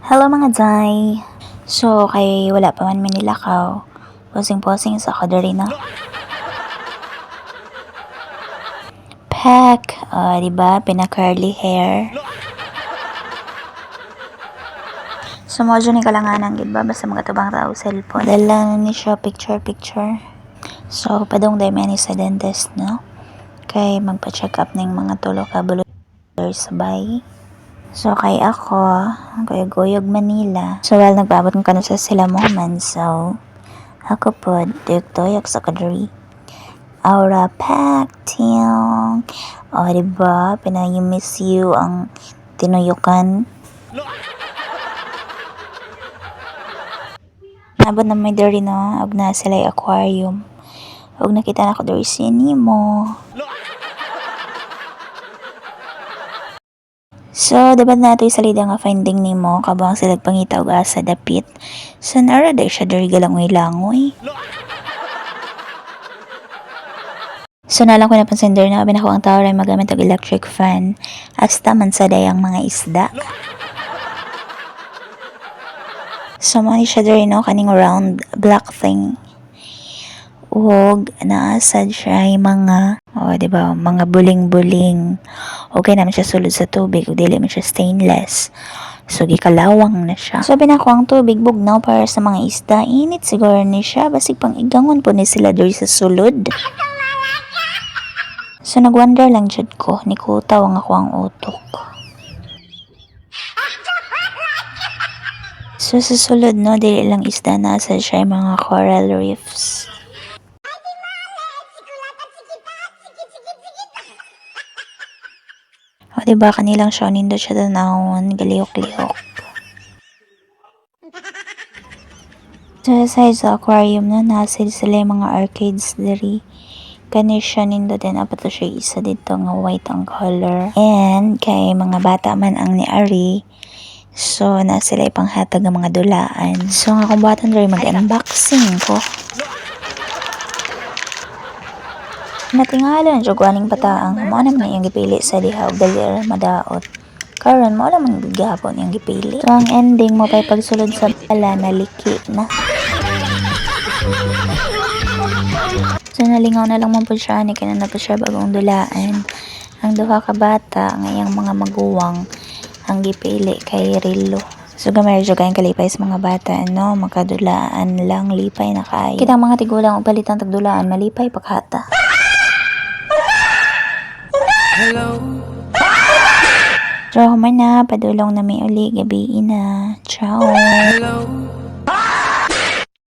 Hello mga day. So, kay wala pa man minilakaw. Posing-posing sa kadari na. Pack, diba? Pina-curly hair. So, mo dyan ni kalanganan, gid ba? Basta mga tabang tao cellphone. Dala na ni siya picture. So, padong day man sa dentist, no? Kay magpa-check up ng mga tulo ka buloy sabay. So, kay ako, kay Goyog, Manila. So, well, nagpaabot ko sa sila mo man. So, ako po, tuyok sa kadari. Aura pack, tiyong. O, diba? Pinay-miss you ang tinuyukan. Nabot na may dari no, og na sila aquarium. Og nakita na ko dari sini mo. So, dapat nato salida nga finding nimo kabang sila pangita og asa dapit. So, nara day siya dari galangoy-langoy. So, nalang ko napansin dari na binako ang tao rin magamit og electric fan. Hasta man sa dayang mga isda. So, mani siya dari no, kaning round black thing. Ug naasad siya ay mga diba, mga buling-buling. Okay naman siya sulod sa tubig ug dili man siya stainless. So gikalawang na siya. So binako ang tubig bugnaw para sa mga isda. Init siguro ni siya basig pang igangon po ni sila diri sa sulod. So nagwonder lang jud ko, ni kutaw ang ako ang utok. So sa sulod no, dili lang isda nasa siya ay mga coral reefs. O diba kanilang siya nindo siya tanawon, galihok-lihok. So sa sa aquarium na nasil sila yung mga arcades diri. Kani siya nindo din apat siya isa dito nga white ang color. And kay mga bata man ang ni Ari. So na sila ipanghatag ng mga dulaan. So nga kung batan diri mag-unboxing ko. Natingalan jud ganing pataang mo naman na yung gipili sa diha ug dali madaot. Karon mo lang gihapon yung gipili. So ang ending mo kay pagsulod sa bala naliki na. So nalingaw na lang mo po siya ni kaya na po siya bagong dulaan. Ang duha ka bata ngayang mga maguwang ang gipili kay Rilo. So gamay jud kayong kalipay sa mga bata no, makadulaan lang lipay na kaayo. Kitang mga tigulang og palitang tagdulaan malipay paghata. Hello. So, human na, padulong na may uli, gabi na. Ciao. Hello.